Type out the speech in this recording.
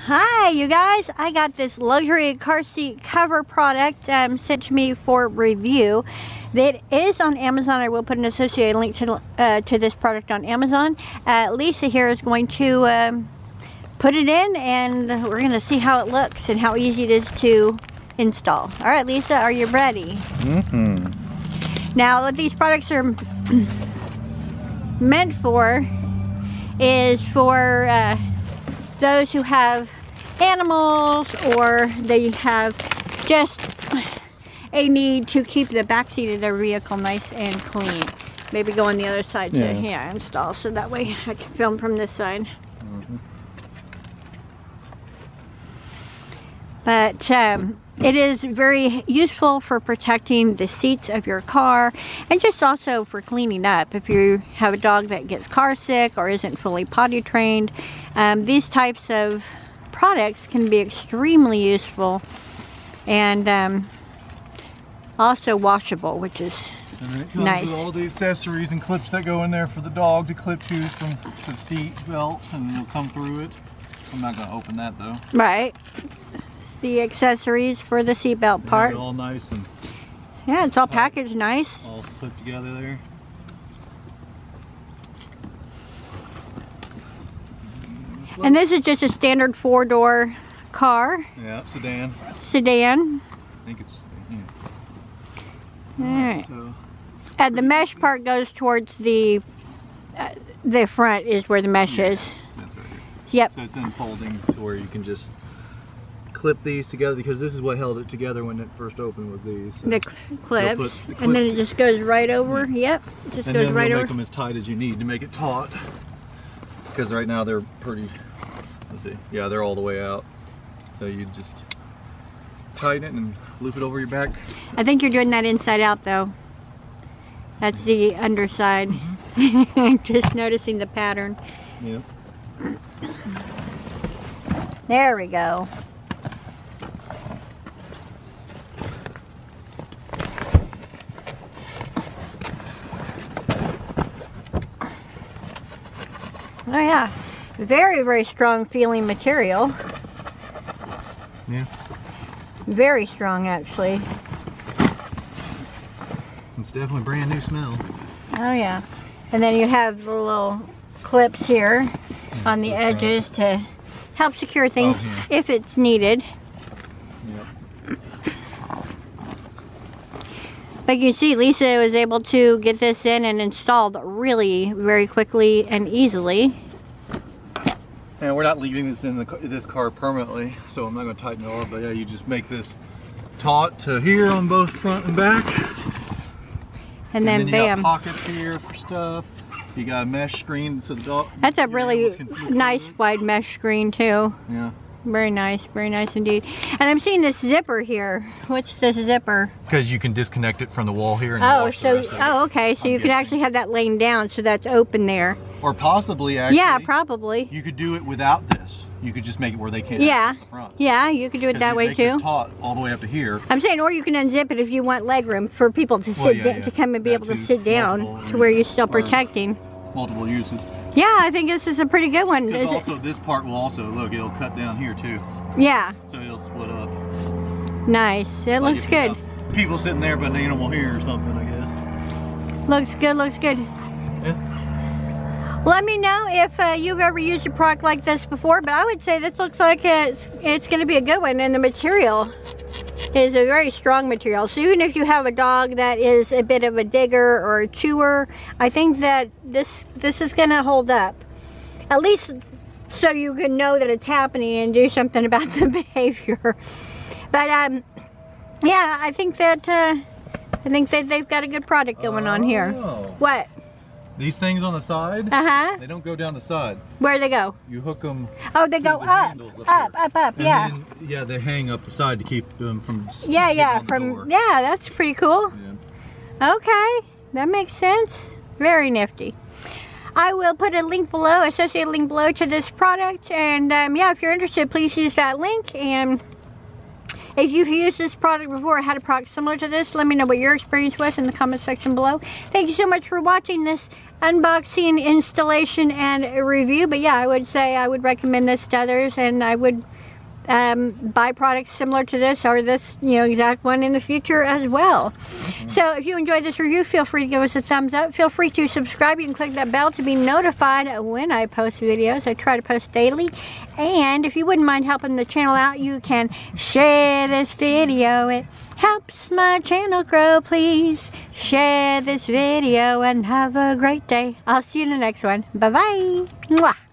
Hi you guys, I got this luxury car seat cover product sent to me for review. It is on Amazon. I will put an associated link to this product on Amazon. Lisa here is going to put it in, and we're going to see how it looks and how easy it is to install. Alright Lisa, are you ready? Now what these products are meant for is for those who have animals, or they have just a need to keep the back seat of their vehicle nice and clean. Maybe go on the other side to install, so that way I can film from this side. But it is very useful for protecting the seats of your car, and just also for cleaning up. If you have a dog that gets car sick or isn't fully potty trained, these types of products can be extremely useful, and also washable, which is nice. With all the accessories and clips that go in there for the dog to clip to from the seat belt, and it'll come through it. I'm not going to open that though. Right. The accessories for the seatbelt part. They're all nice, and yeah, it's all packaged nice. All put together there. And this is just a standard 4-door car. Yeah, sedan. Sedan. I think it's Alright. So, and the mesh part goes towards the front is where the mesh is. That's right here. Yep. So it's unfolding to where you can just clip these together, because this is what held it together when it first opened, was these. So the clips. And then it just goes right over. Yep. Just and goes then right over. Make them as tight as you need to make it taut. Because right now they're pretty, let's see, yeah, they're all the way out. So you just tighten it and loop it over your back. I think you're doing that inside out though. That's the underside. Just noticing the pattern. Yeah. There we go. Oh yeah, very, very strong feeling material. Yeah. Very strong actually. It's definitely a brand new smell. Oh yeah. And then you have the little clips here on the edges to help secure things if it's needed. Yep. But you see, Lisa was able to get this in and installed really very quickly and easily. And we're not leaving this in this car permanently, so I'm not going to tighten it all, but yeah, you just make this taut to here on both front and back. And then bam. You got pockets here for stuff. You got a mesh screen, so the dog. That's a really nice wide mesh screen too. Yeah. Very nice indeed. And I'm seeing this zipper here. What's this zipper? Because you can disconnect it from the wall here and wash the rest of it. Okay, so you can actually have that laying down, so that's open there. Or possibly, actually. Yeah, probably. You could do it without this. You could just make it where they can't access the front. Yeah, you could do it that way too. It's taut all the way up to here. I'm saying, or you can unzip it if you want leg room for people to sit to come and be able to sit down to where you're still protecting. Multiple uses. Yeah, I think this is a pretty good one. Because also this part will also, look, it'll cut down here too. Yeah. So it'll split up. Nice. It looks good. People sitting there but an animal here or something, I guess. Looks good, looks good. Yeah. Let me know if you've ever used a product like this before, but I would say this looks like it's going to be a good one, and the material is a very strong material. So even if you have a dog that is a bit of a digger or a chewer, I think that this is going to hold up. At least so you can know that it's happening and do something about the behavior. But yeah, I think that they've got a good product going on here. What? These things on the side, they don't go down the side. Where do they go? You hook them. Oh, they go up, yeah. Then, yeah, they hang up the side to keep them from. Yeah, that's pretty cool. Yeah. Okay, that makes sense. Very nifty. I will put a link below, associated link below to this product, and yeah, if you're interested, please use that link. And If you've used this product before or had a product similar to this, let me know what your experience was in the comment section below. Thank you so much for watching this unboxing, installation, and review. But yeah, I would say I would recommend this to others, and I would buy products similar to this or this, you know, exact one in the future as well. So if you enjoyed this review, feel free to give us a thumbs up. Feel free to subscribe. You can click that bell to be notified when I post videos. I try to post daily. And if you wouldn't mind helping the channel out, you can share this video. It helps my channel grow. Please share this video and have a great day. I'll see you in the next one. Bye-bye. Mwah.